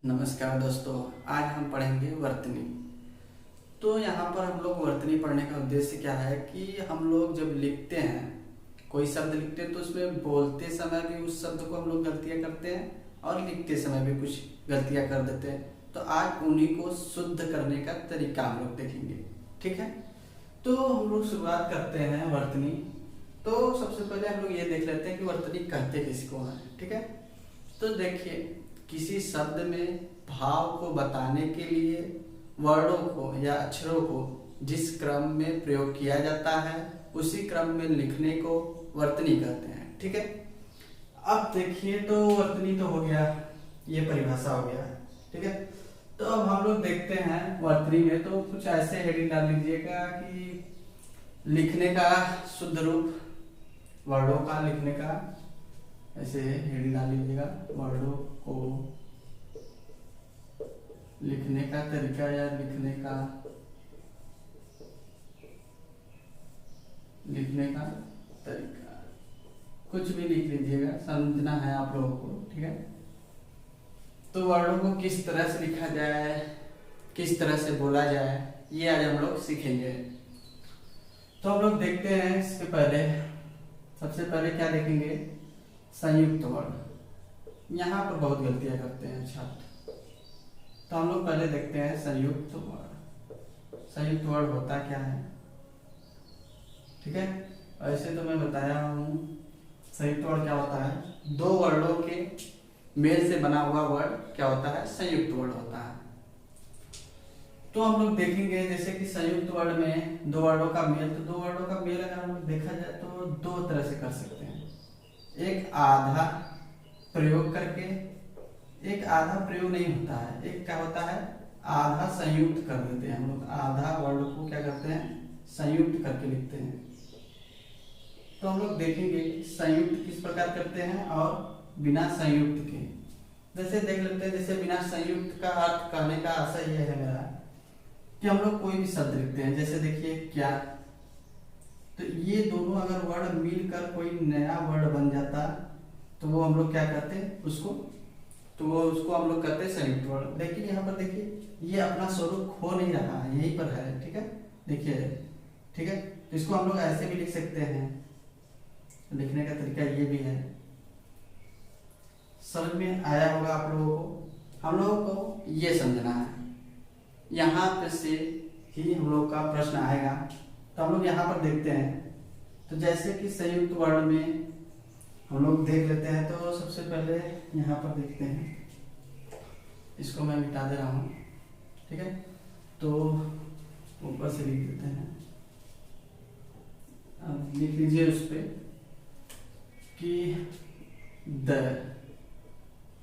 नमस्कार दोस्तों, आज हम पढ़ेंगे वर्तनी। तो यहाँ पर हम लोग वर्तनी पढ़ने का उद्देश्य क्या है कि हम लोग जब लिखते हैं, कोई शब्द लिखते हैं तो उसमें बोलते समय भी उस शब्द को हम लोग गलतियाँ करते हैं और लिखते समय भी कुछ गलतियाँ कर देते हैं। तो आज उन्हीं को शुद्ध करने का तरीका हम लोग देखेंगे, ठीक है। तो हम लोग शुरुआत करते हैं वर्तनी। तो सबसे पहले हम लोग ये देख लेते हैं कि वर्तनी कहते किसको हैं, ठीक है। तो देखिए, किसी शब्द में भाव को बताने के लिए वर्णों को या अक्षरों को जिस क्रम में प्रयोग किया जाता है उसी क्रम में लिखने को वर्तनी कहते हैं, ठीक है। अब देखिए, तो वर्तनी तो हो गया, ये परिभाषा हो गया, ठीक है। तो अब हम लोग देखते हैं वर्तनी में, तो कुछ ऐसे हेडिंग डाल लीजिएगा कि लिखने का शुद्ध रूप, वर्णों का लिखने का, ऐसे हेडिंग डाल लीजिएगा, वर्णों को लिखने का तरीका या लिखने का तरीका, कुछ भी लिख लीजिएगा, समझना है आप लोगों को, ठीक है। तो वर्णों को किस तरह से लिखा जाए, किस तरह से बोला जाए, ये आज हम लोग सीखेंगे। तो हम लोग देखते हैं, इसके पहले सबसे पहले क्या देखेंगे, संयुक्त वर्ण। यहाँ पर बहुत गलतियां करते हैं छात्र। तो हम लोग पहले देखते हैं संयुक्त वर्ण। संयुक्त वर्ण होता क्या है, ठीक है। ऐसे तो मैं बताया हूँ, संयुक्त वर्ण क्या होता है, दो वर्णों के मेल से बना हुआ वर्ण क्या होता है, संयुक्त वर्ण होता है। तो हम लोग देखेंगे जैसे कि संयुक्त वर्ण में दो वर्णों का मेल, तो दो वर्णों का मेल अगर हम लोग देखा जाए तो दो तरह से कर सकते हैं। एक आधा प्रयोग करके, एक आधा प्रयोग नहीं होता है, एक क्या होता है, आधा संयुक्त कर देते हैं हम लोग। आधा वर्ण को क्या करते हैं, संयुक्त करके लिखते हैं। तो हम लोग देखेंगे संयुक्त किस प्रकार करते हैं और बिना संयुक्त के। जैसे देख लेते हैं, जैसे बिना संयुक्त का अर्थ कहने का आशय यह है मेरा कि हम लोग कोई भी शब्द लिखते हैं, जैसे देखिए क्या, तो ये दोनों अगर वर्ण मिलकर कोई नया वर्ण बन जाता तो वो हम लोग क्या करते हैं उसको, तो वो उसको हम लोग कहते हैं संयुक्त वर्ण। लेकिन यहाँ पर देखिए, ये अपना स्वरूप खो नहीं रहा है, यहीं पर है, ठीक है। देखिए, ठीक है, तो इसको हम लोग ऐसे भी लिख सकते हैं। लिखने का तरीका ये भी है, समझ में आया होगा आप लोगों को। हम लोगों को ये समझना है, यहाँ पे से ही हम लोग का प्रश्न आएगा। तो हम लोग यहाँ पर देखते हैं, तो जैसे कि संयुक्त वर्ण में हम लोग देख लेते हैं। तो सबसे पहले यहाँ पर देखते हैं, इसको मैं मिटा दे रहा हूँ, ठीक है। तो ऊपर से लिख देते हैं, अब लिख लीजिए उस पे कि द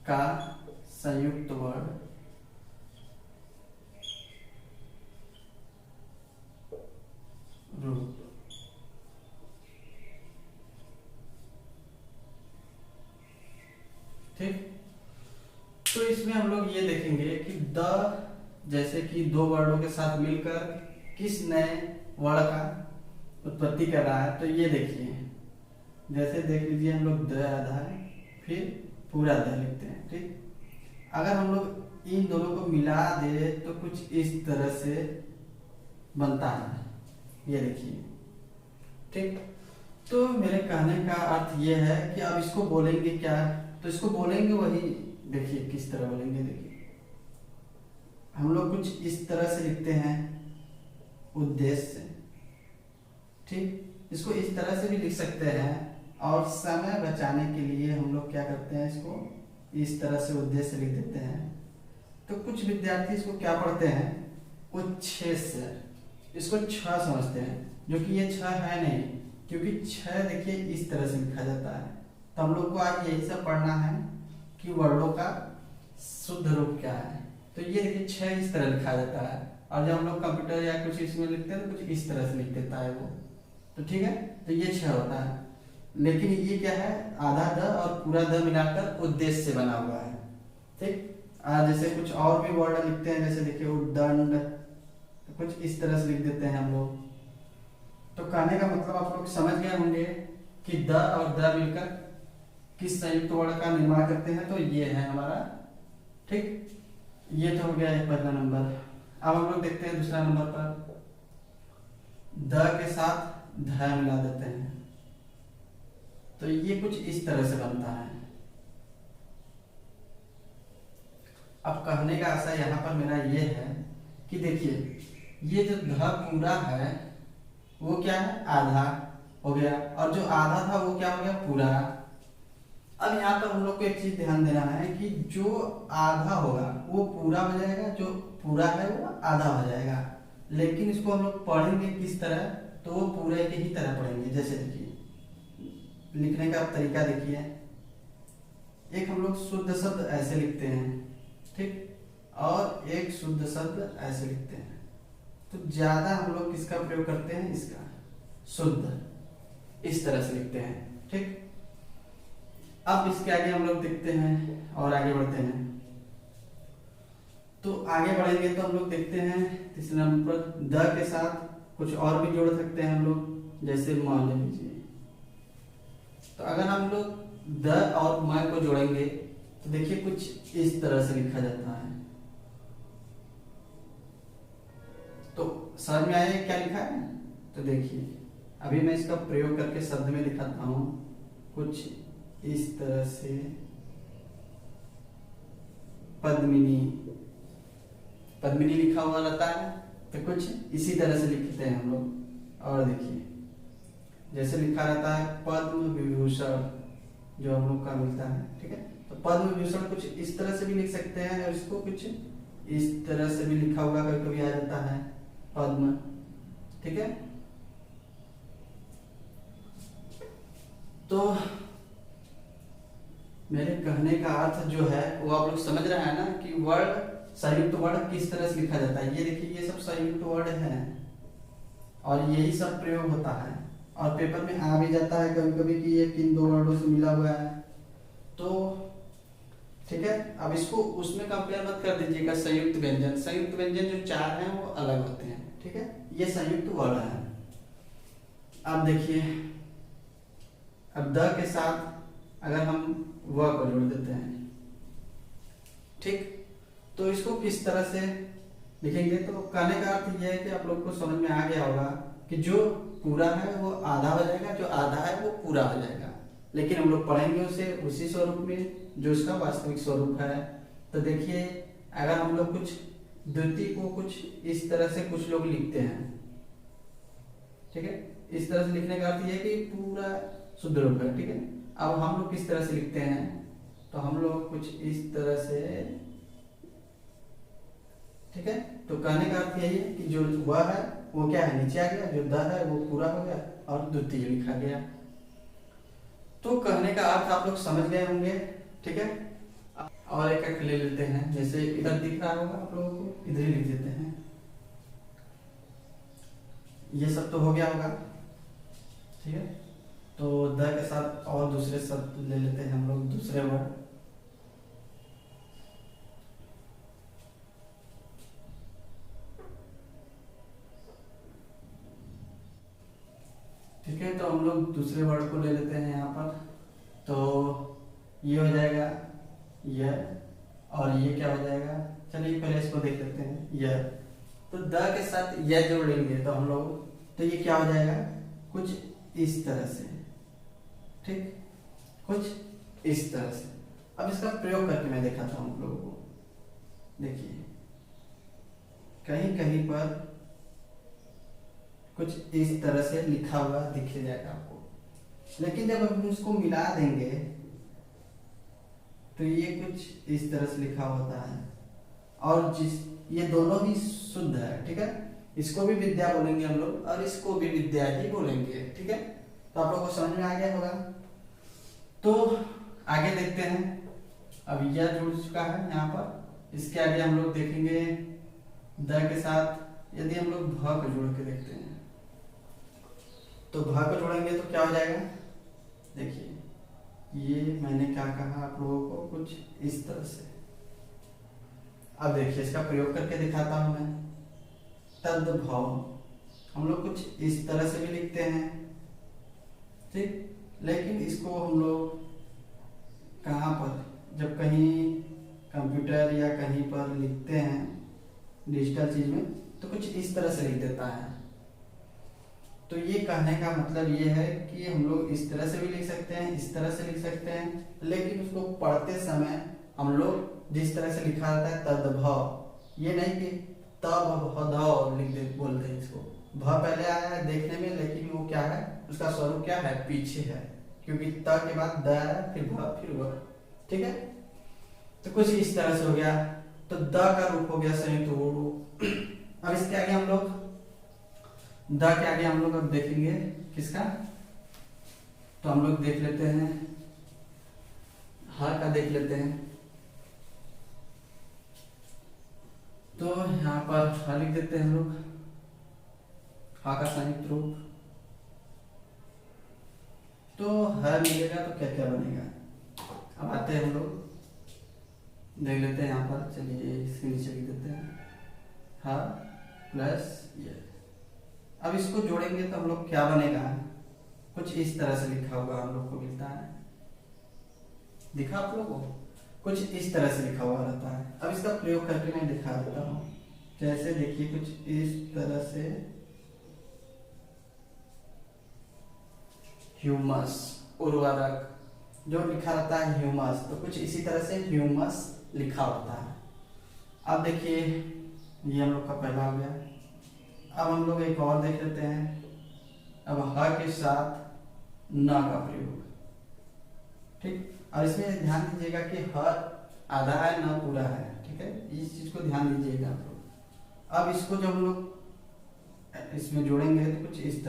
का संयुक्त वर्ण रूप। ठीक, तो इसमें हम लोग ये देखेंगे कि द जैसे कि दो वर्णों के साथ मिलकर किस नए वर्ण का उत्पत्ति कर रहा है। तो ये देखिए, जैसे देख लीजिए, हम लोग द आधा है, फिर पूरा द लिखते हैं, ठीक। अगर हम लोग इन दोनों को मिला दे तो कुछ इस तरह से बनता है, ये देखिए, ठीक। तो मेरे कहने का अर्थ ये है कि अब इसको बोलेंगे क्या, तो इसको बोलेंगे वही, देखिए किस तरह बोलेंगे। देखिए, हम लोग कुछ इस तरह से लिखते हैं उद्देश्य से, ठीक। इसको इस तरह से भी लिख सकते हैं, और समय बचाने के लिए हम लोग क्या करते हैं, इसको इस तरह से उद्देश्य से लिख देते हैं। तो कुछ विद्यार्थी इसको क्या पढ़ते हैं, उच्छेद से, इसको छ समझते हैं, जो कि ये छ है नहीं, क्योंकि छ देखिए इस तरह से लिखा जाता है। तो हम लोग को आज यही सब पढ़ना है कि वर्णों का शुद्ध रूप क्या है। तो ये देखिए छ इस तरह लिखा जाता है, और जब हम लोग कंप्यूटर या कुछ इसमें लिखते हैं तो कुछ इस तरह से लिख देता है वो, तो ठीक है। तो ये छ होता है, लेकिन ये क्या है, आधा द और पूरा द मिलाकर उद्देश्य से बना हुआ है, ठीक। जैसे कुछ और भी वर्ड लिखते हैं, जैसे देखिए उद्दंड, तो कुछ इस तरह से लिख देते हैं हम लोग। तो कहने का मतलब आप लोग समझ गए होंगे कि द और द मिलकर किस संयुक्त वर्ण का निर्माण करते हैं। तो ये है हमारा, ठीक। ये तो हो गया है पहला नंबर। अब हम लोग देखते हैं दूसरा नंबर पर, द के साथ ध मिला देते हैं, तो ये कुछ इस तरह से बनता है। अब कहने का आशा यहाँ पर मेरा ये है कि देखिए, ये जो ध पूरा है वो क्या है, आधा हो गया, और जो आधा था वो क्या हो गया, पूरा। अब यहाँ पर हम लोग को एक चीज ध्यान देना है कि जो आधा होगा वो पूरा हो जाएगा, जो पूरा है वो आधा हो जाएगा। लेकिन इसको हम लोग पढ़ेंगे किस तरह, तो वो पूरे के ही तरह पढ़ेंगे। जैसे देखिए, लिखने का तरीका देखिए, एक हम लोग शुद्ध शब्द ऐसे लिखते हैं, ठीक, और एक शुद्ध शब्द ऐसे लिखते हैं। तो ज्यादा हम लोग किसका प्रयोग करते हैं, इसका, शुद्ध, इस तरह से लिखते हैं, ठीक। अब इसके आगे हम लोग देखते हैं और आगे बढ़ते हैं। तो आगे बढ़ेंगे तो हम लोग देखते हैं तीसरे नंबर पर, द के साथ कुछ और भी जोड़ सकते हैं हम लोग, जैसे म ले लीजिए। तो अगर हम लोग द और म को जोड़ेंगे तो देखिए कुछ इस तरह से लिखा जाता है। तो समझ में आया क्या लिखा है? तो देखिए, अभी मैं इसका प्रयोग करके शब्द में दिखाता हूँ। कुछ इस तरह से पद्मिनी, पद्मिनी लिखा हुआ रहता है, तो कुछ इसी तरह से लिखते हैं हम लोग। और देखिए, जैसे लिखा रहता है पद्म विभूषण, जो हम लोग का मिलता है, ठीक है। तो पद्म विभूषण कुछ इस तरह से भी लिख सकते हैं, और इसको कुछ इस तरह से भी लिखा हुआ कभी कभी आ जाता है, पद्म, ठीक है। तो मेरे कहने का अर्थ जो है वो आप लोग समझ रहे हैं ना, कि वर्ड, संयुक्त वर्ड किस तरह से लिखा जाता है। ये देखिए, ये सब संयुक्त वर्ड है और यही सब प्रयोग होता है, और पेपर में आ भी जाता है कभी कभी कि ये किन दो वर्डों से मिला हुआ है। तो ठीक है, अब इसको उसमें कंपेयर मत कर दीजिएगा। संयुक्त व्यंजन, संयुक्त व्यंजन जो चार हैं वो अलग होते हैं, ठीक है। ये संयुक्त वर्ड है। अब देखिए, अब द के साथ अगर हम व को जोड़ देते हैं, ठीक, तो इसको किस तरह से लिखेंगे। तो कहने का अर्थ यह है कि आप लोग को समझ में आ गया होगा कि जो पूरा है वो आधा हो जाएगा, जो आधा है वो पूरा हो जाएगा। लेकिन हम लोग पढ़ेंगे उसे उसी स्वरूप में जो इसका वास्तविक स्वरूप है। तो देखिए, अगर हम लोग कुछ द्वितीय को कुछ इस तरह से कुछ लोग लिखते हैं, ठीक है, इस तरह से लिखने का अर्थ यह है कि पूरा शुद्ध रूप है, ठीक है। अब हम लोग किस तरह से लिखते हैं, तो हम लोग कुछ इस तरह से, ठीक है। तो कहने का अर्थ यही है कि जो वह है वो क्या है, नीचे आ गया, जो द है वो पूरा हो गया और द्वितीय लिखा गया। तो कहने का अर्थ आप लोग समझ गए होंगे, ठीक है। और एक ले लेते हैं, जैसे इधर दिख रहा होगा आप लोगों को, इधर ही लिख देते हैं। ये सब तो हो गया होगा, ठीक है। तो द के साथ और दूसरे शब्द ले लेते हैं हम लोग, दूसरे वर्ड। ठीक है, तो हम लोग दूसरे वर्ड को ले लेते हैं यहाँ पर। तो ये हो जाएगा यह, और ये क्या हो जाएगा, चलिए पहले इसको देख लेते हैं, यह। तो द के साथ यह जोड़ लेंगे तो हम लोग, तो ये क्या हो जाएगा, कुछ इस तरह से, ठीक, कुछ इस तरह से। अब इसका प्रयोग करके मैं दिखाता हूँ आप लोगों को। देखिए, कहीं कहीं पर कुछ इस तरह से लिखा हुआ दिख जाएगा आपको, लेकिन जब हम इसको मिला देंगे तो ये कुछ इस तरह से लिखा होता है। और ये दोनों भी शुद्ध है, ठीक है। इसको भी विद्या बोलेंगे हम लोग, और इसको भी विद्या ही बोलेंगे, ठीक है। तो आप लोगों को समझ में आ गया होगा। तो आगे देखते हैं, अब यह जुड़ चुका है यहाँ पर। इसके आगे हम लोग देखेंगे द के साथ यदि हम लोग भ को जोड़ के देखते हैं, तो भ को जोड़ेंगे तो क्या हो जाएगा, देखिए, ये मैंने क्या कहा आप लोगों को, कुछ इस तरह से। अब देखिए, इसका प्रयोग करके दिखाता हूं मैं। तद्भव हम लोग कुछ इस तरह से भी लिखते हैं, ठीक। लेकिन इसको हम लोग कहाँ पर, जब कहीं कंप्यूटर या कहीं पर लिखते हैं डिजिटल चीज में तो कुछ इस तरह से लिख देता है। तो ये कहने का मतलब ये है कि हम लोग इस तरह से भी लिख सकते हैं, इस तरह से लिख सकते हैं, लेकिन उसको पढ़ते समय हम लोग जिस तरह से लिखा जाता है तद्भव, ये नहीं कि तब लिख दे बोलते हैं इसको। भ पहले आया है देखने में, लेकिन वो क्या है, उसका स्वरूप क्या है, पीछे है, क्योंकि त के बाद द है, फिर भ, फिर व। ठीक है, तो कुछ इस तरह से हो गया। तो द का रूप हो गया संयुक्त ऊ। अब इसके आगे हम लोग द के आगे हम लोग अब देखेंगे किसका, तो हम लोग देख लेते हैं ह का देख लेते हैं। तो यहाँ पर ह लिख देते हैं हम लोग, ह का संयुक्त रूप। तो ह मिलेगा तो क्या क्या बनेगा, अब आते हैं हम लोग देख लेते हैं यहाँ पर। चलिए इसके नीचे लिख देते हैं ह प्लस ये। अब इसको जोड़ेंगे तो हम लोग क्या बनेगा, कुछ इस तरह से लिखा होगा, हम लोग को मिलता है, दिखा आप लोगों को, कुछ इस तरह से लिखा हुआ रहता है। अब इसका प्रयोग करके मैं दिखा देता हूँ। जैसे देखिए कुछ इस तरह से ह्यूमस, उर्वरक जो लिखा रहता है ह्यूमस, तो कुछ इसी तरह से ह्यूमस लिखा होता है। अब देखिए ये हम लोग का पहला हो गया। अब हम लोग एक और देख लेते हैं। अब ह के साथ न का प्रयोग, ठीक। और इसमें ध्यान दीजिएगा कि ह आधा है न पूरा है, ठीक है, इस चीज को ध्यान दीजिएगा आप लोग। अब इसको जब हम लोग इसमें जोड़ेंगे तो कुछ इस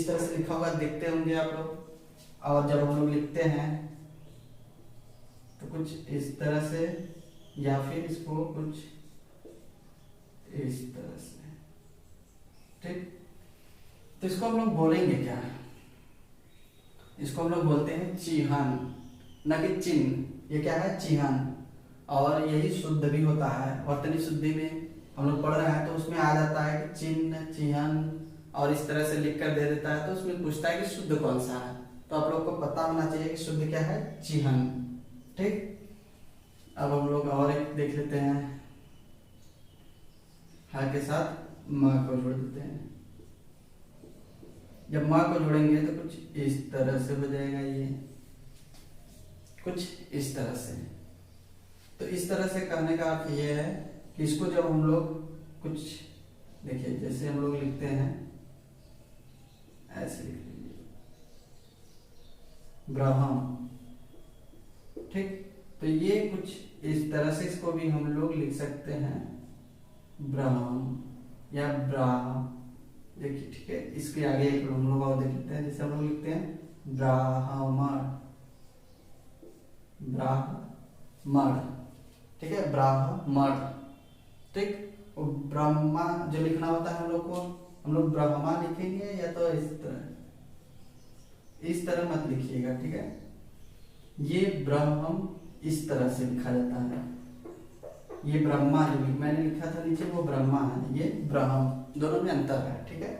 तरह से लिखा हुआ देखते होंगे आप लोग। और जब हम लोग लिखते हैं तो कुछ इस तरह से, या फिर इसको कुछ इस तरह से, ठीक। तो इसको हम लोग बोलेंगे क्या, इसको हम लोग बोलते हैं चिह्न, न कि चिन्ह। ये क्या है, चिह्न। और यही शुद्ध भी होता है, वर्तनी शुद्धि में हम लोग पढ़ रहे हैं तो उसमें आ जाता है कि चिन्ह, चिह्न, और इस तरह से लिख कर दे देता है। तो उसमें पूछता है कि शुद्ध कौन सा है, तो आप लोग को पता होना चाहिए कि शुद्ध क्या है, चिह्न, ठीक। अब हम लोग और एक देख लेते हैं, ह के साथ म को जोड़ देते हैं। जब म को जोड़ेंगे तो कुछ इस तरह से हो जाएगा, ये कुछ इस तरह से। तो इस तरह से कहने का अर्थ ये है कि इसको जब हम लोग कुछ देखिए, जैसे हम लोग लिखते हैं ऐसे लिख लीजिए ब्रह्म, ठीक। तो ये कुछ इस तरह से इसको भी हम लोग लिख सकते हैं ब्रह्म या ब्राह्म, देखिए, ठीक है। इसके आगे एक हम लोग और देख लेते हैं, जैसे हम लोग लिखते हैं ब्राह्मण, ब्राह्मण, ठीक है, ब्राह्मण, ठीक। और ब्रह्मा जो लिखना होता है हम लोग को, हम लोग ब्रह्मा लिखेंगे या तो इस तरह मत लिखिएगा, ठीक है। ये ब्रह्म इस तरह से लिखा जाता है, ये ब्रह्मा जो मैंने लिखा था नीचे वो ब्रह्मा है, ये ब्रह्म, दोनों में अंतर है, ठीक है।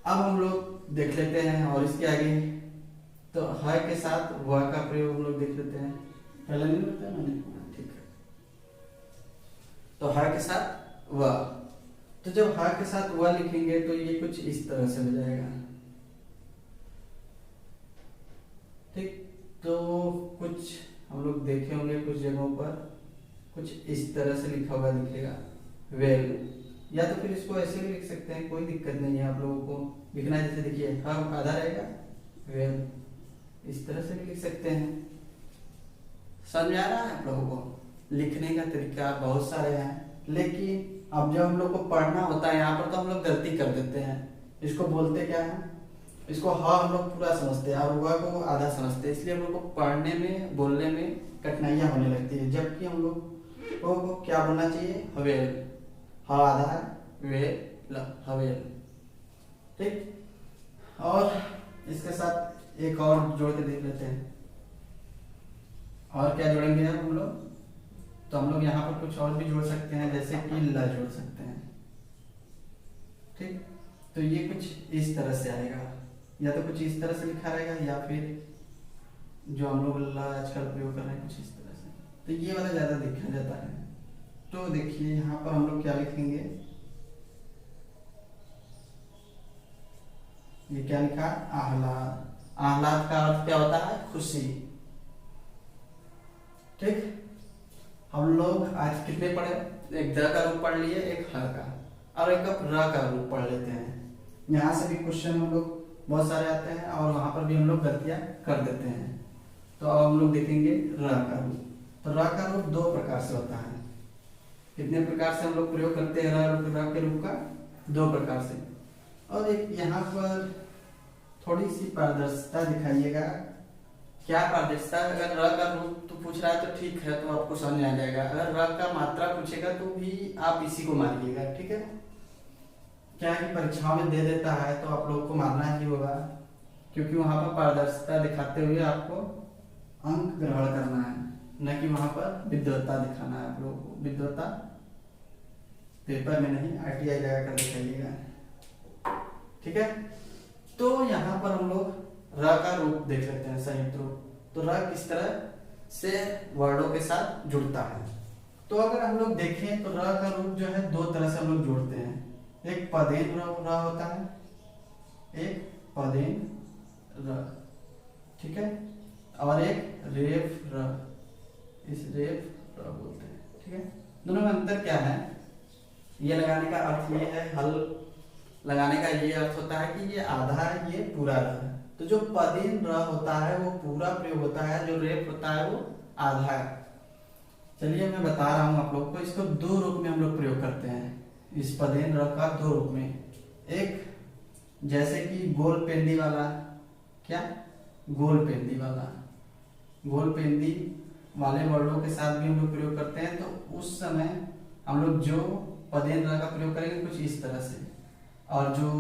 अब हम लोग देख लेते हैं और इसके आगे, तो ह के साथ व का प्रयोग हम लोग देख लेते हैं। पहले नहीं बताया मैंने, ठीक है। तो ह के साथ व, तो जब ह के साथ व लिखेंगे तो ये कुछ इस तरह से हो जाएगा, ठीक। तो कुछ हम लोग देखे होंगे कुछ जगहों पर कुछ इस तरह से लिखा हुआ दिखेगा वेल, या तो फिर इसको ऐसे भी लिख सकते हैं, कोई दिक्कत नहीं है आप लोगों को लिखना है। जैसे देखिए ह आधा रहेगा, वेल, इस तरह से भी लिख सकते हैं। समझ आ रहा है आप लोगों को, लिखने का तरीका बहुत सारे हैं, लेकिन अब जब हम लोग को पढ़ना होता है यहाँ पर तो हम लोग गलती कर देते हैं। इसको बोलते क्या है, इसको ह हम लोग पूरा समझते हैं और व को आधा समझते हैं, इसलिए हम लोग को पढ़ने में बोलने में कठिनाइयां होने लगती है। जबकि हम लोग को क्या बोलना चाहिए, हवेल, ह आधा है, वेल, हवेल, ठीक। और इसके साथ एक और जोड़ के देख लेते हैं, और क्या जोड़ेंगे हम लोग, तो हम लोग यहाँ पर कुछ और भी जोड़ सकते हैं, जैसे कि ल जोड़ सकते हैं, ठीक। तो ये कुछ इस तरह से आएगा, या तो कुछ इस तरह से लिखा रहेगा, या फिर जो हम लोग आजकल प्रयोग कर रहे हैं कुछ इस तरह से। तो ये वाला ज़्यादा देखा जाता है। तो देखिए यहाँ पर हम लोग क्या लिखेंगे, ये क्या लिखा, आह्लाद। आह्लाद का अर्थ क्या होता है, खुशी। ठीक, हम लोग आज कितने पढ़े, एक द का रूप पढ़ लिए, एक ह का, और एक र का रूप पढ़ लेते हैं। यहाँ से भी क्वेश्चन हम लोग बहुत सारे आते हैं और वहां पर भी हम लोग गलतियां कर देते हैं। तो अब हम लोग देखेंगे र का रूप। तो र का रूप दो प्रकार से होता है। कितने प्रकार से हम लोग प्रयोग करते हैं र के रूप का, दो प्रकार से। और एक यहाँ पर थोड़ी सी पारदर्शिता दिखाइएगा। क्या पारदर्शिता, अगर र का रूप तो पूछ रहा है तो ठीक है, तो आपको समझ आ जाएगा। अगर र का मात्रा पूछेगा तो भी आप इसी को मारिएगा, ठीक है। क्या है कि परीक्षाओं में दे देता है तो आप लोग को मारना ही होगा, क्योंकि वहां पर पारदर्शिता दिखाते हुए आपको अंक ग्रहण करना है, न कि वहां पर विद्वत्ता दिखाना है आप लोगों को। विद्वत्ता पेपर में नहीं, आरटीआई लगा कर दिखाइएगा, ठीक है। तो यहाँ पर हम लोग र का रूप देख लेते हैं, संयुक्त रूप। तो र किस तरह से वर्डों के साथ जुड़ता है। तो अगर हम लोग देखें तो र का रूप जो है दो तरह से हम लोग जोड़ते हैं। एक पदेन र होता है, एक पदेन र, ठीक है, और एक रेफ र, इस रेफ र बोलते हैं, ठीक है। दोनों में अंतर क्या है, ये लगाने का अर्थ ये है, हल लगाने का ये अर्थ होता है कि ये आधा है, ये पूरा है। तो जो पदेन र होता है वो पूरा प्रयोग होता है, जो रेफ होता है वो आधा है। चलिए मैं बता रहा हूँ आप लोग को, इसको दो रूप में हम लोग प्रयोग करते हैं। इस पदेन र का दो रूप में, एक जैसे कि गोल पेंदी वाला, क्या, गोल पेंदी वाला, गोल पेंदी वाले वर्डों के साथ भी हम लोग प्रयोग करते हैं। तो उस समय हम लोग जो पदेन र का प्रयोग करेंगे कुछ इस तरह से, और जो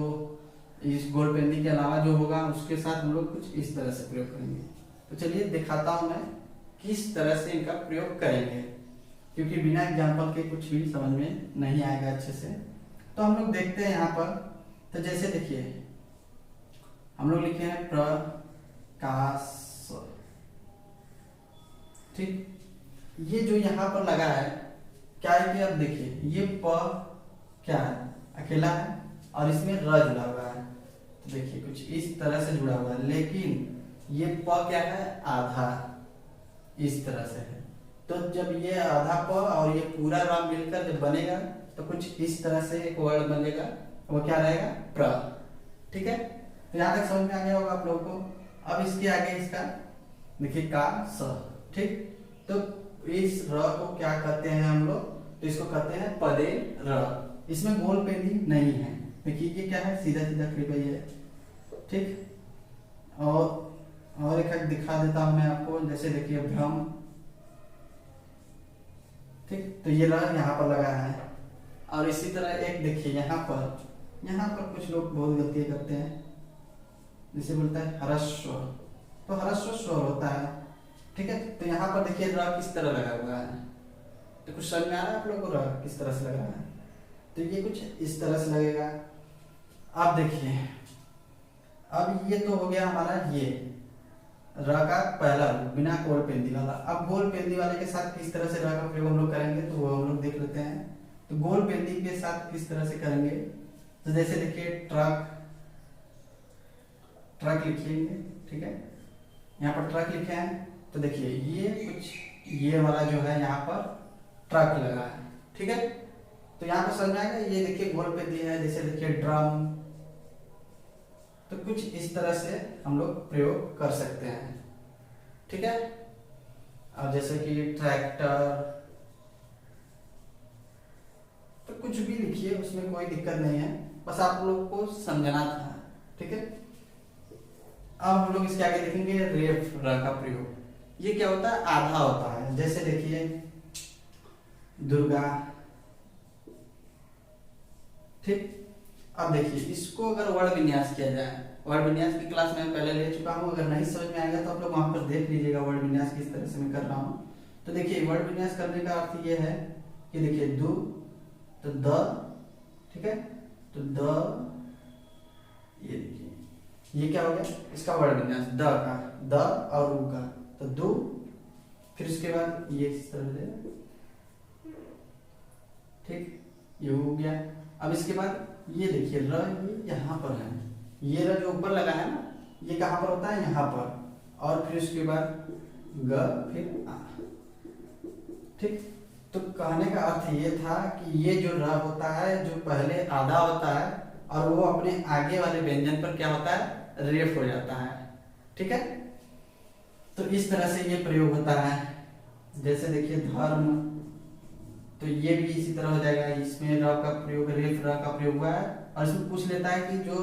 इस गोल पेंदी के अलावा जो होगा उसके साथ हम लोग कुछ इस तरह से प्रयोग करेंगे। तो चलिए दिखाता हूं मैं किस तरह से इनका प्रयोग करेंगे, क्योंकि बिना एग्जाम्पल के कुछ भी समझ में नहीं आएगा अच्छे से। तो हम लोग देखते हैं यहाँ पर। तो जैसे देखिए हम लोग लिखे हैं प्रकाश, ठीक। ये जो यहाँ पर लगा है क्या है कि अब देखिए ये प क्या है, अकेला है, और इसमें र जुड़ा हुआ है। तो देखिए कुछ इस तरह से जुड़ा हुआ है, लेकिन ये प क्या है, आधा इस तरह से है। तो जब ये आधा प और ये पूरा र मिलकर जब बनेगा तो कुछ इस तरह से एक वर्ड बनेगा, वो क्या रहेगा, प्र, ठीक है। तो यहाँ तक समझ में आ गया होगा आप लोगों को। अब इसके आगे इसका देखिए का स, ठीक। तो इस र को क्या कहते हैं हम लोग, तो इसको कहते हैं पदे र। इसमें गोल पेंदी नहीं है, देखिए ये क्या है, सीधा सीधा कृपया है, ठीक। और एक दिखा देता हूं मैं आपको, जैसे देखिए भ्रम, ठीक। तो ये र यहाँ पर लगा है। और इसी तरह एक देखिए यहाँ पर कुछ लोग बहुत गलतियां करते हैं, जिसे बोलता है ह्रस्व। तो ह्रस्व स्वर होता है, ठीक है। तो यहाँ पर देखिए र किस तरह लगा हुआ है, तो कुछ समझ में आ रहा है आप लोगों को र किस तरह से लगा है। तो ये कुछ इस तरह से लगेगा। अब देखिए, अब ये तो हो गया हमारा ये र का पहला रूप बिना गोल पेंदी वाला। अब गोल पेंदी वाले के साथ किस तरह से र का प्रयोग हम लोग करेंगे तो वो हम लोग देख लेते हैं। तो गोल पेंदी के साथ किस तरह से करेंगे, तो जैसे देखिए ट्रक, ट्रक लिखिएंगे, ठीक है। यहाँ पर ट्रक लिखे हैं, तो देखिए ये कुछ ये वाला जो है यहाँ पर ट्रक लगा है, ठीक है। तो यहाँ पर समझ में आएगा। ये देखिए गोल पेंदी है, जैसे देखिए ड्रम। तो कुछ इस तरह से हम लोग प्रयोग कर सकते हैं, ठीक है। अब जैसे कि ट्रैक्टर, तो कुछ भी लिखिए, उसमें कोई दिक्कत नहीं है, बस आप लोग को समझना था, ठीक है। अब हम लोग इसके आगे देखेंगे रेफ र का प्रयोग। ये क्या होता है, आधा होता है। जैसे देखिए दुर्गा, ठीक। अब देखिए इसको अगर वर्ड विन्यास किया जाए, वर्ड विन्यास की क्लास मैं पहले ले चुका हूं, अगर नहीं समझ में आएगा तो आप लोग वहां पर देख लीजिएगा वर्ड विन्यास किस तरह से मैं कर रहा हूं। तो देखिए वर्ड विन्यास करने का अर्थ ये है कि देखिए दु, तो द, ठीक है। तो द, ये देखिए ये क्या हो गया, इसका वर्ड विन्यास द का, द और रू का। तो दु फिर उसके बाद ये इस तरह से, ठीक, ये हो गया। अब इसके बाद ये देखिए र ये यहाँ पर है, ये र जो ऊपर लगा है ना, ये कहाँ पर होता है, यहाँ पर, और फिर उसके बाद ग फिर आ, ठीक। तो कहने का अर्थ ये था कि ये जो र होता है जो पहले आधा होता है और वो अपने आगे वाले व्यंजन पर क्या होता है, रेफ हो जाता है, ठीक है। तो इस तरह से ये प्रयोग होता है। जैसे देखिए धर्म, तो ये भी इसी तरह हो जाएगा, इसमें र का प्रयोग, रेफ र का प्रयोग हुआ है, और इसमें पूछ लेता है कि जो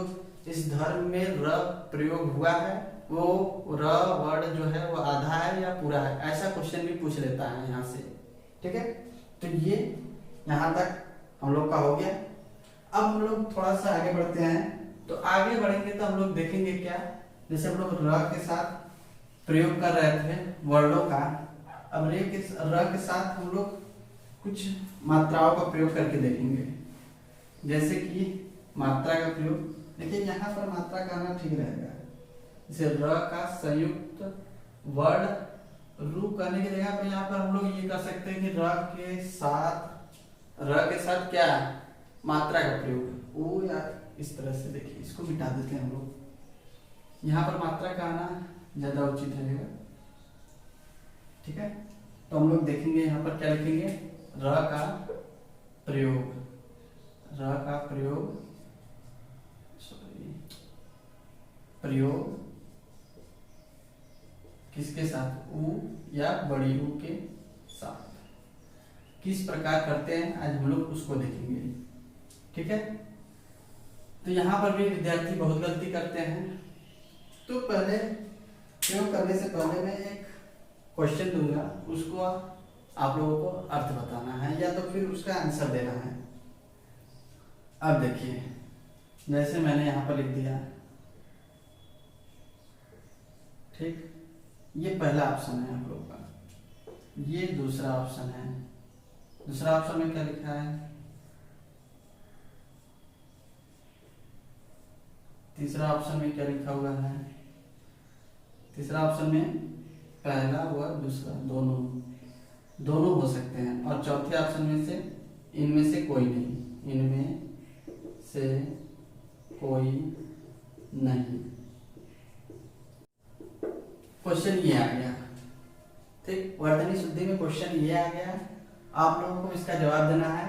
इस धर्म में र प्रयोग हुआ है वो र वर्ड जो है वो आधा है या पूरा है, ऐसा क्वेश्चन भी पूछ लेता है यहाँ से, ठीक है। तो ये यहाँ तक हम लोग का हो गया। अब हम लोग थोड़ा सा आगे बढ़ते हैं। तो आगे बढ़ेंगे तो हम लोग देखेंगे क्या, जैसे हम लोग र के साथ प्रयोग कर रहे थे वर्णों का, अब र के साथ हम लोग कुछ मात्राओं का प्रयोग करके देखेंगे। जैसे कि मात्रा का प्रयोग, देखिए यहाँ पर मात्रा का आना ठीक रहेगा, जैसे र का संयुक्त वर्ण रू करने की जगह पे यहाँ पर हम लोग ये कर सकते हैं कि र के साथ क्या मात्रा का प्रयोग, ओ या इस तरह से, देखिए इसको मिटा देते हैं हम लोग, यहाँ पर मात्रा का आना ज्यादा उचित रहेगा, ठीक है। तो हम लोग देखेंगे यहाँ पर क्या लिखेंगे, र का प्रयोग, र का प्रयोग, प्रयोग किसके साथ, ऊ या बड़ी ऊ के साथ किस प्रकार करते हैं, आज हम लोग उसको देखेंगे, ठीक है। तो यहाँ पर भी विद्यार्थी बहुत गलती करते हैं। तो पहले प्रयोग करने से पहले मैं एक क्वेश्चन दूंगा, उसको आप लोगों को अर्थ बताना है या तो फिर उसका आंसर देना है। अब देखिए जैसे मैंने यहाँ पर लिख दिया, ठीक, ये पहला ऑप्शन है आप लोग का, ये दूसरा ऑप्शन है, दूसरा ऑप्शन में क्या लिखा है, तीसरा ऑप्शन में क्या लिखा हुआ है, तीसरा ऑप्शन में पहला व दूसरा दोनों हो सकते हैं, और चौथे ऑप्शन में से इनमें से कोई नहीं, इनमें से कोई नहीं। क्वेश्चन ये आ गया, ठीक, वर्तनी शुद्धि में क्वेश्चन ये आ गया। आप लोगों को इसका जवाब देना है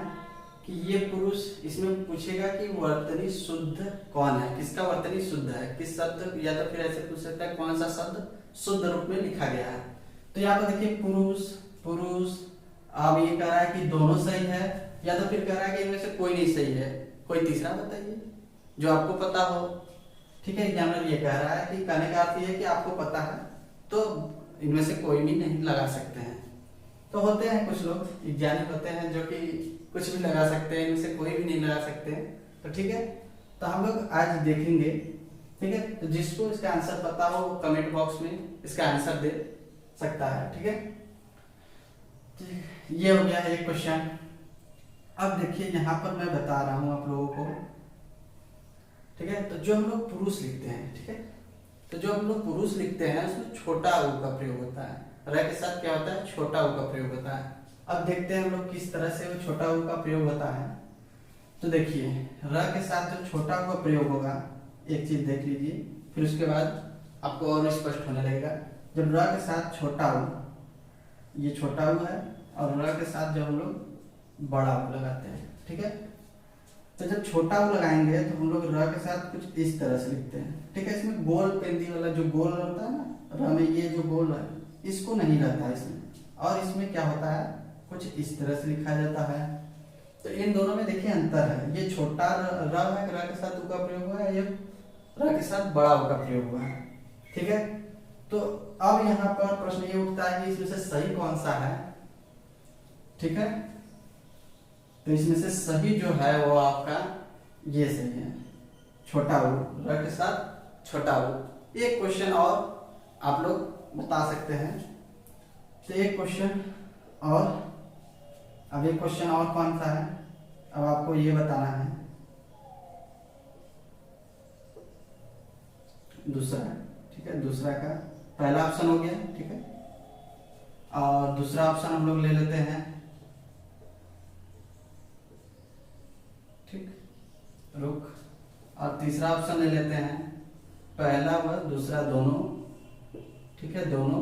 कि ये पुरुष, इसमें पूछेगा कि वर्तनी शुद्ध कौन है, किसका वर्तनी शुद्ध है, किस शब्द, या तो फिर ऐसे पूछ सकता है कौन सा शब्द शुद्ध रूप में लिखा गया है। तो यहाँ पर देखिए पुरुष, अब ये कह रहा है कि दोनों सही है, या तो फिर कह रहा है कि इनमें से कोई नहीं सही है, कोई तीसरा बताइए जो आपको पता हो, ठीक है। एग्जामिनर ये कह रहा है कि कहने का अर्थ ये है कि आपको पता है तो इनमें से कोई भी नहीं लगा सकते हैं। तो होते हैं कुछ लोग वैज्ञानिक होते हैं जो कि कुछ भी लगा सकते हैं, इनमें से कोई भी नहीं लगा सकते हैं, तो ठीक है। तो हम लोग आज देखेंगे, ठीक है। तो जिसको इसका आंसर पता हो कमेंट बॉक्स में इसका आंसर दे सकता है, ठीक है। ये हो गया एक क्वेश्चन। अब देखिए यहाँ पर मैं बता रहा हूँ आप लोगों को, ठीक है। तो जो हम लोग पुरुष लिखते हैं, ठीक है, तो जो हम लोग पुरुष लिखते हैं उसमें छोटा ऊ का प्रयोग होता है, र के साथ क्या होता है, छोटा ऊ का प्रयोग होता है। अब देखते हैं हम लोग किस तरह से वो छोटा ऊ का प्रयोग होता है। तो देखिए र के साथ जो छोटा ऊ का प्रयोग होगा, एक चीज देख लीजिए, फिर उसके बाद आपको और स्पष्ट होने लगेगा। जब र के साथ छोटा ऊ, ये छोटा ऊ है, और र के साथ जब हम लोग बड़ा ऊ लगाते हैं, ठीक है। तो जब छोटा ऊ लगाएंगे तो हम लोग र के साथ कुछ इस तरह से लिखते हैं, ठीक है। इसमें गोल पेंदी वाला जो गोल होता है ना, र में ये जो गोल है इसको नहीं रहता है इसमें, और इसमें क्या होता है कुछ इस तरह से लिखा जाता है। तो इन दोनों में देखिए अंतर है, ये छोटा र है, र के साथ ऊ का प्रयोग हुआ है, ये र के साथ बड़ा ऊ का प्रयोग हुआ है, ठीक है। तो अब यहाँ पर प्रश्न ये उठता है कि इसमें से सही कौन सा है, ठीक है। तो इसमें से सही जो है वो आपका ये सही है, छोटा ऊ, र के साथ छोटा ऊ। एक क्वेश्चन और आप लोग बता सकते हैं। तो एक क्वेश्चन और, अब एक क्वेश्चन और कौन सा है, अब आपको ये बताना है, दूसरा, ठीक है। दूसरा का पहला ऑप्शन हो गया, ठीक है। और दूसरा ऑप्शन हम लोग ले लेते हैं, ठीक, रुख। और तीसरा ऑप्शन ले लेते हैं पहला व दूसरा दोनों, ठीक है, दोनों।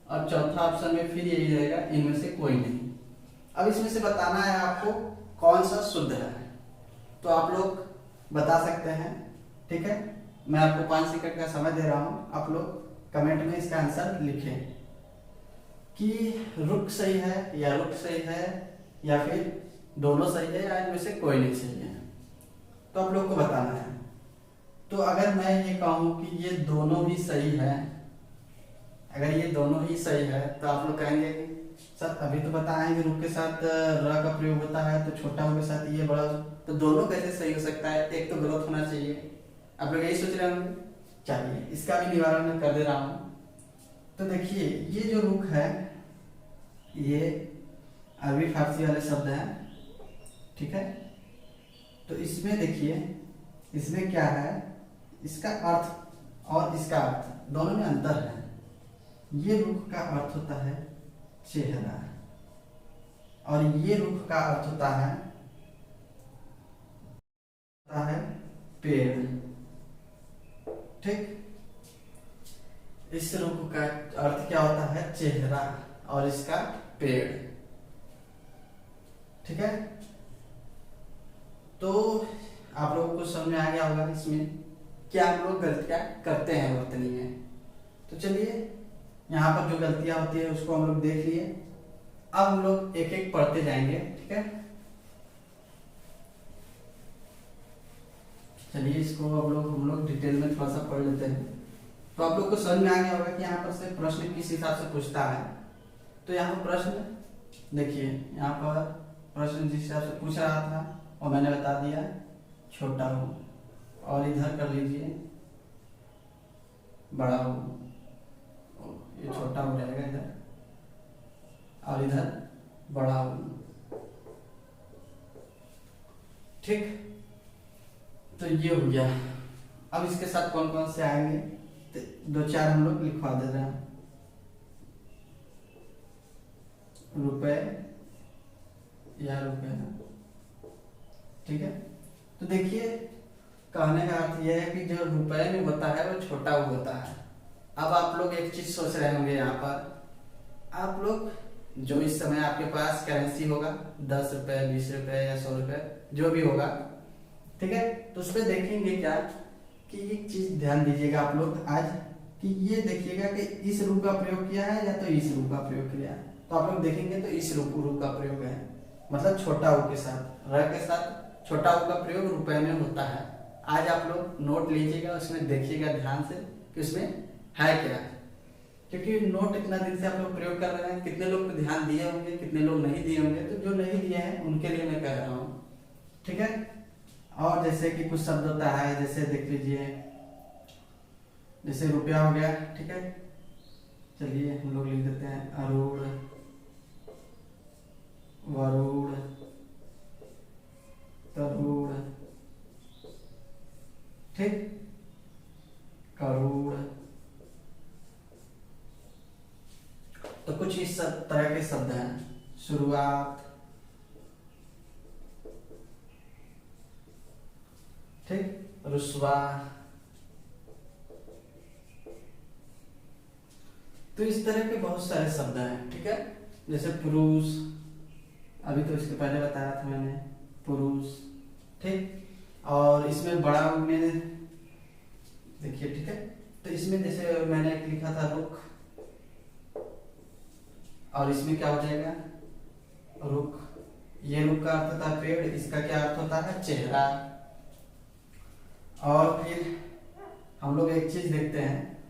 और चौथा ऑप्शन में फिर यही रहेगा इनमें से कोई नहीं। अब इसमें से बताना है आपको कौन सा शुद्ध है, तो आप लोग बता सकते हैं, ठीक है। मैं आपको 5 सेकंड का समय दे रहा हूं, आप लोग कमेंट में इसका आंसर लिखें कि रुख सही है या रुख सही है या फिर दोनों सही है या इनमें से कोई नहीं सही है, तो आप लोग को बताना है। तो अगर मैं ये कहूँ कि ये दोनों ही सही है, अगर ये दोनों ही सही है तो आप लोग कहेंगे कि सर अभी तो बताएं कि रुख के साथ र का प्रयोग होता है तो छोटा ऊ के साथ ये बड़ा, तो दोनों कैसे सही हो सकता है, एक तो गलत होना चाहिए। आप लोग यही सोच रहे होंगे, चलिए इसका भी निवारण मैं कर दे रहा हूँ। तो देखिए ये जो रुख है ये अरबी फारसी वाले शब्द हैं, ठीक है। तो इसमें देखिए इसमें क्या है, इसका अर्थ और इसका अर्थ दोनों में अंतर है। ये रुख का अर्थ होता है चेहरा और ये रुख का अर्थ होता है पेड़, ठीक। इस रुख का अर्थ क्या होता है, चेहरा, और इसका पेड़, ठीक है। तो आप लोगों को समझ में आ गया होगा इसमें क्या हम लोग गलतियां करते हैं वर्तनी में। तो चलिए यहाँ पर जो गलतियां होती है उसको हम लोग देख लिए। अब हम लोग एक एक पढ़ते जाएंगे, ठीक है। चलिए इसको अब हम लोग डिटेल में थोड़ा सा पढ़ लेते हैं, तो आप लोग को समझ में आ गया होगा कि यहाँ पर से प्रश्न किस हिसाब से पूछता है। तो यहाँ पर प्रश्न देखिए, यहाँ पर प्रश्न जिस हिसाब से पूछ रहा था और मैंने बता दिया छोटा हो, और इधर कर लीजिए बड़ा हो, ये छोटा हो जाएगा इधर, और इधर बड़ा हो, ठीक। तो ये हो गया। अब इसके साथ कौन कौन से आएंगे, तो 2-4 हम लोग लिखवा दे रहे हैं। रुपए या रुपए, ठीक है। तो देखिए कहने का अर्थ यह है कि जो रुपए में होता है वो छोटा होता है। अब आप लोग एक चीज सोच रहे होंगे, यहाँ पर आप लोग जो इस समय आपके पास करेंसी होगा 10 रुपए 20 रुपए या 100 रुपए जो भी होगा, ठीक है। तो उस पर देखेंगे क्या कि एक चीज ध्यान दीजिएगा आप लोग आज, कि ये देखिएगा कि इस रूप का प्रयोग किया है या तो इस रूप का प्रयोग किया है। तो आप लोग देखेंगे तो इस रूप का प्रयोग है, मतलब छोटा ऊ के साथ, र के साथ छोटा ऊ का प्रयोग रुपए में होता है। आज आप लोग नोट लीजिएगा, उसमें देखिएगा ध्यान से कि उसमें है क्या, क्योंकि नोट इतना दिन से आप लोग प्रयोग कर रहे हैं। कितने लोग तो ध्यान दिए होंगे, कितने लोग नहीं दिए होंगे, तो जो नहीं दिए हैं उनके लिए मैं कह रहा हूँ, ठीक है। और जैसे कि कुछ शब्द होता है, जैसे देख लीजिए, जैसे रुपया हो गया, ठीक है। चलिए हम लोग लिख देते हैं अरूढ़, वरूढ़, तरूढ़, ठीक, करूढ़। तो कुछ इस तरह के शब्द हैं। शुरुआत, ठीक, रुस्वा। तो इस तरह के बहुत सारे शब्द हैं, ठीक है। जैसे पुरुष, अभी तो इसके पहले बताया था मैंने, पुरुष, ठीक। और इसमें बड़ा मैंने देखिए, ठीक है। तो इसमें जैसे मैंने एक लिखा था रुख, और इसमें क्या हो जाएगा रुख, ये रुख का अर्थ होता है पेड़, इसका क्या अर्थ होता है चेहरा। और फिर हम लोग एक चीज देखते हैं,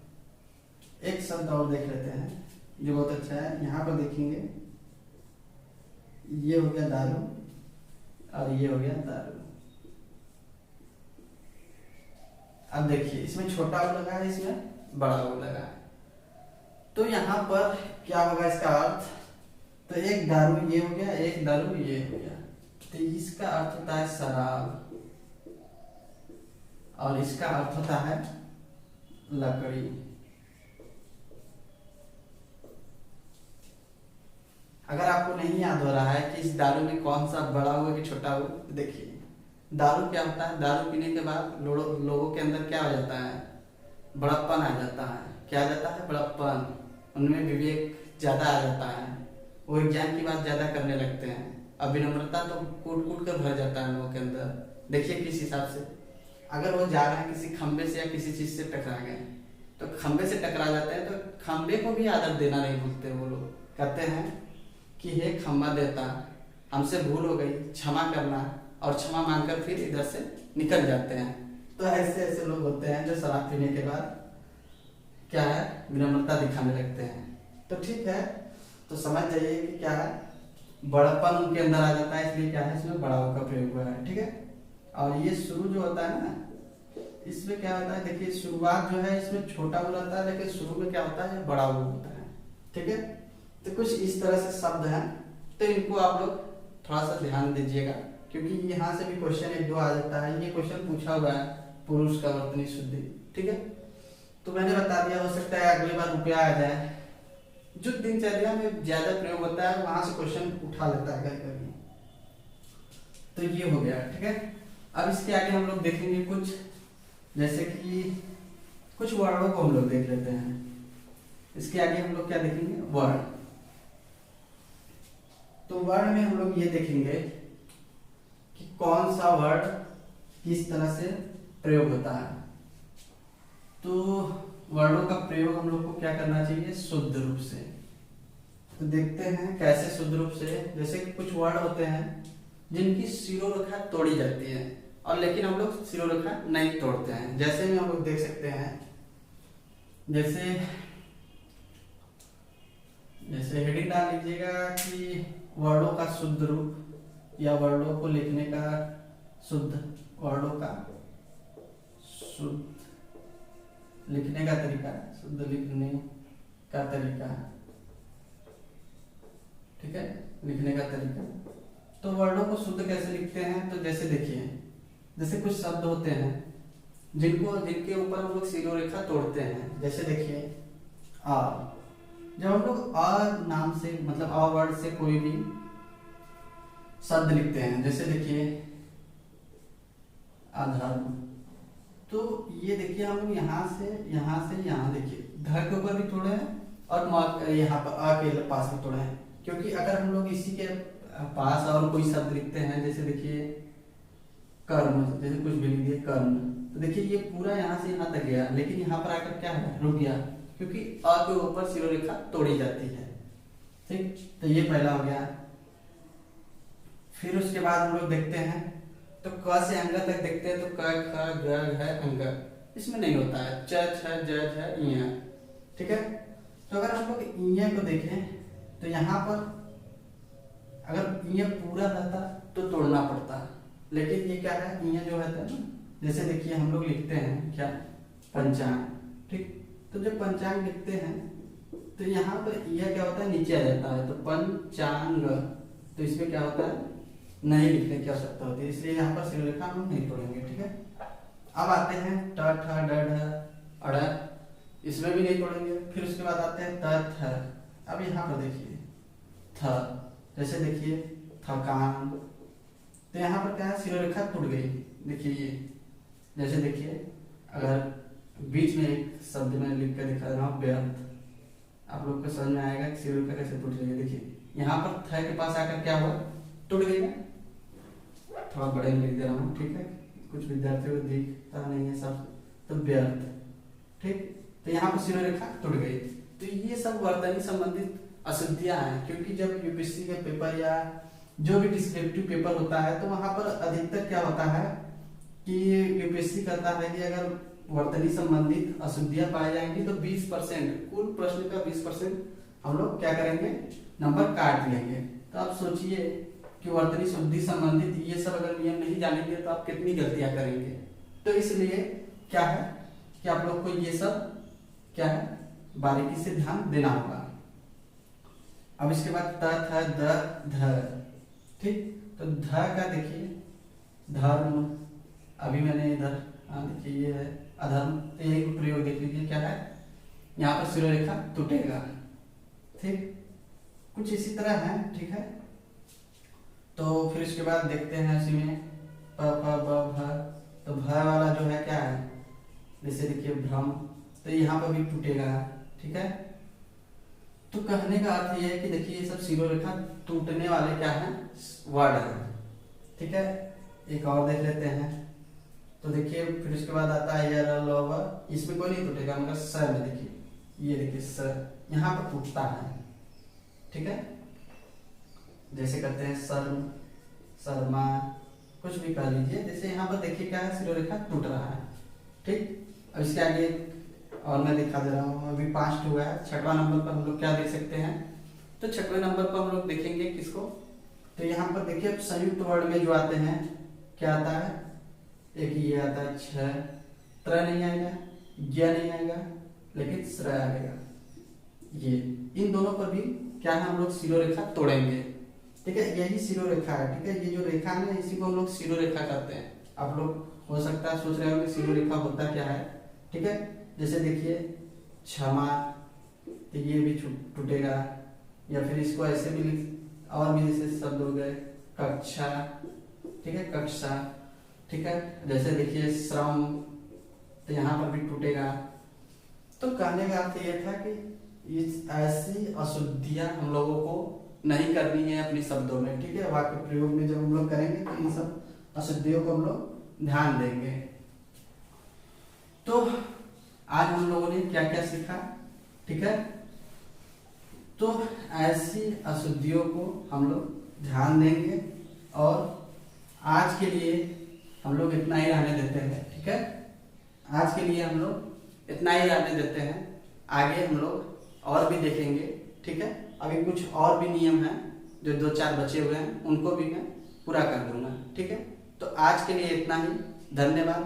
एक शब्द और देख लेते हैं जो बहुत अच्छा है। यहाँ पर देखेंगे ये हो गया दारू और ये हो गया दारू। अब देखिए इसमें छोटा ओ लगा है, इसमें बड़ा ओ लगा है। तो यहाँ पर क्या होगा इसका अर्थ, तो एक दारू ये हो गया, एक दारू ये हो गया। तो इसका अर्थ होता है शराब और इसका अर्थ होता है लकड़ी। अगर आपको नहीं याद हो रहा है कि इस दारू में कौन सा बड़ा हुआ कि छोटा हुआ, तो देखिए दारू क्या होता है, दारू पीने के बाद लोगों के अंदर क्या हो जाता है, बड़प्पन आ जाता है। क्या आ जाता है, बड़प्पन। उनमें विवेक ज़्यादा आ जाता है, वो ज्ञान की बात ज़्यादा करने लगते हैं। अब विनम्रता तो कूट कूट कर भर जाता है लोगों के अंदर। देखिए किस हिसाब से, अगर वो जा रहे हैं किसी खंबे से या किसी चीज़ से टकरा गए, तो खंबे से टकरा जाते हैं, तो खंबे को भी आदर देना नहीं भूलते। वो लोग कहते हैं कि हे खंबा देता, हमसे भूल हो गई, क्षमा करना, और क्षमा मांगकर फिर इधर से निकल जाते हैं। तो ऐसे ऐसे लोग होते हैं जो शराब पीने के बाद क्या है, विनम्रता दिखाने लगते हैं। तो ठीक है, तो समझ जाइए कि क्या है, बड़प्पन उनके अंदर आ जाता है, इसलिए क्या है, इसमें बड़ा का प्रयोग हुआ है। ठीक है, और ये शुरू जो होता है ना, इसमें क्या होता है, देखिए शुरुआत जो है इसमें छोटा वो रहता है, लेकिन शुरू में क्या होता है, बड़ा वो होता है। ठीक है, तो कुछ इस तरह से शब्द हैं, तो इनको आप लोग थोड़ा सा ध्यान दीजिएगा, क्योंकि यहाँ से भी क्वेश्चन एक दो आ जाता है। ये क्वेश्चन पूछा हुआ है, पुरुष का वर्तनी शुद्धि। ठीक है, तो मैंने बता दिया, हो सकता है अगली बार रुपया आ जाए। जो दिनचर्या में ज्यादा प्रयोग होता है वहां से क्वेश्चन उठा लेता है कभी। तो ये हो गया। ठीक है, अब इसके आगे हम लोग देखेंगे कुछ, जैसे कि कुछ वर्णों को हम लोग देख लेते हैं। इसके आगे हम लोग क्या देखेंगे, वर्ण। तो वर्ण में हम लोग ये देखेंगे कि कौन सा वर्ण किस तरह से प्रयोग होता है। तो वर्णों का प्रयोग हम लोग को क्या करना चाहिए, शुद्ध रूप से। तो देखते हैं कैसे शुद्ध रूप से। जैसे कि कुछ वर्ण होते हैं जिनकी शिरोरेखा तोड़ी जाती है, और लेकिन हम लोग शिरोरेखा नहीं तोड़ते हैं। जैसे में हम लोग देख सकते हैं, जैसे हेडिंग डाल लीजिएगा कि वर्णों का शुद्ध रूप, या वर्णों को लिखने का शुद्ध, वर्णों का शुद्ध लिखने का तरीका, शुद्ध लिखने का तरीका। ठीक है, लिखने का तरीका। तो वर्णों को शुद्ध कैसे लिखते हैं, तो जैसे देखिए, जैसे कुछ शब्द होते हैं जिनके ऊपर हम लोग शिरोरेखा तोड़ते हैं। जैसे देखिए आ, जब हम लोग अ नाम से, मतलब अ वर्ड से कोई भी शब्द लिखते हैं, जैसे देखिए अधर्म, तो ये देखिए हम लोग यहाँ से यहाँ देखिए ध के ऊपर भी तोड़े हैं, और यहाँ पर आ के पास भी तोड़े हैं। क्योंकि अगर हम लोग इसी के पास और कोई शब्द लिखते हैं, जैसे देखिए कर्म, जैसे कुछ भी लिख दिए कर्म, तो देखिए ये पूरा यहाँ से यहाँ तक गया, लेकिन यहाँ पर आकर क्या है, रुक गया, क्योंकि अ के ऊपर शिरोरेखा तोड़ी जाती है। ठीक, तो ये पहला हो गया। फिर उसके बाद हम लोग देखते हैं, तो क से अंग तक देखते हैं, तो क ख ग घ अंग, इसमें नहीं होता है, च छ ज झ इ। ठीक है, तो अगर हम लोग इ को देखें, तो यहाँ पर अगर इ पूरा रहता तो तोड़ना पड़ता, लेकिन ये क्या है, इ जो रहता है ना, जैसे देखिए हम लोग लिखते हैं क्या, पंचांग। ठीक, तो जब पंचांग लिखते हैं तो यहाँ पर इ क्या होता है, नीचे आ जाता है, तो पंचांग, तो इसमें क्या होता है, नहीं लिखने की आवश्यकता होती है, इसलिए यहाँ पर शिरोरेखा हम नहीं तोड़ेंगे। ठीक है, अब आते हैं ट ठ ड ढ अड़, इसमें भी नहीं तोड़ेंगे। फिर उसके बाद आते हैं त थ। अब यहाँ पर देखिए थ, जैसे देखिए थकान, तो यहाँ पर क्या है, शिरोरेखा टूट गई। देखिए ये, जैसे देखिए अगर बीच में एक शब्द में लिख कर दिखा रहा हूँ व्यर्थ, आप लोग को समझ में आएगा कि शिरोरेखा कैसे टूट रही है। देखिए यहाँ पर थ के पास आकर क्या हुआ, टूट गई है। थोड़ा बड़े लिख दे रहा हूँ, ठीक है, कुछ विद्यार्थियों को दिखता नहीं है सब, तो व्यर्थ। ठीक, तो यहाँ पर शिरोरेखा टूट गई। तो ये सब वर्तनी संबंधित अशुद्धियां हैं, क्योंकि जब यूपीएससी का पेपर या जो भी डिस्क्रिप्टिव पेपर होता है, तो वहां पर अधिकतर क्या होता है कि यूपीएससी कहता है कि अगर वर्तनी संबंधित अशुद्धियां पाई जाएंगी तो 20%, कुल प्रश्न का 20% हम लोग क्या करेंगे, नंबर काट लेंगे। तो आप सोचिए कि वर्तनी शुद्धि संबंधित ये सब अगर नियम नहीं जानेंगे तो आप कितनी गलतियां करेंगे। तो इसलिए क्या है कि आप लोग को ये सब क्या है, बारीकी से ध्यान देना होगा। अब इसके बाद त थ द ध। ठीक, तो ध का देखिए धर्म, अभी मैंने इधर देखिए ये है अधर्म, तो यही प्रयोग देख लीजिए क्या है, यहाँ पर शिरोरेखा टूटेगा। ठीक, कुछ इसी तरह है, ठीक है। तो फिर उसके बाद देखते हैं उसी में प फ ब भ, तो भ वाला जो है क्या है, जैसे देखिए भ्रम, तो यहाँ पर भी टूटेगा, ठीक है। तो कहने का अर्थ ये है कि देखिए ये सब शिरोरेखा टूटने वाले क्या है, वर्ड है, ठीक है। एक और देख लेते हैं, तो देखिए फिर उसके बाद आता है इसमें कोई नहीं टूटेगा, मगर स में देखिए, ये देखिए स यहाँ पर टूटता है, ठीक है। जैसे करते हैं शर्म, शर्मा, कुछ भी कह लीजिए, जैसे यहाँ पर देखिए क्या है, शिरोरेखा टूट रहा है, ठीक। अब इसके आगे और मैं दिखा दे रहा हूँ, अभी 5 हुआ है। 6वां नंबर पर हम लोग क्या देख सकते हैं, तो 6वें नंबर पर हम लोग देखेंगे किसको, तो यहाँ पर देखिए संयुक्त वर्ड में जो आते हैं क्या आता है, एक ये आता है छ, त्र नहीं आएगा, ज्ञ नहीं आएगा, लेकिन श्र आएगा। ये इन दोनों पर भी क्या है, हम लोग शिरोरेखा तोड़ेंगे, ठीक है। यही शिरोरेखा है, ठीक है। ये जो रेखा है इसी को हम लोग शिरोरेखा कहते हैं। आप लोग हो सकता है सोच रहे हो कि शिरोरेखा होता क्या है, ठीक है। जैसे देखिए क्षमा, तो ये भी टूटेगा, या फिर इसको ऐसे भी और भी जैसे शब्द हो गए कक्षा, ठीक है, कक्षा, ठीक है। जैसे देखिए श्रम, तो यहाँ पर भी टूटेगा। तो कहने का अर्थ ये था कि इस ऐसी अशुद्धियां हम लोगों को नहीं करनी है अपने शब्दों में, ठीक है। वाक्य प्रयोग में जब हम लोग करेंगे तो इन सब अशुद्धियों को हम लोग ध्यान देंगे। तो आज हम लोगों ने क्या क्या सीखा, ठीक है। तो ऐसी अशुद्धियों को हम लोग ध्यान देंगे, और आज के लिए हम लोग इतना ही रहने देते हैं, ठीक है। आज के लिए हम लोग इतना ही रहने देते हैं, आगे हम लोग और भी देखेंगे, ठीक है। अभी कुछ और भी नियम हैं जो 2-4 बचे हुए हैं, उनको भी मैं पूरा कर दूंगा, ठीक है। तो आज के लिए इतना ही, धन्यवाद।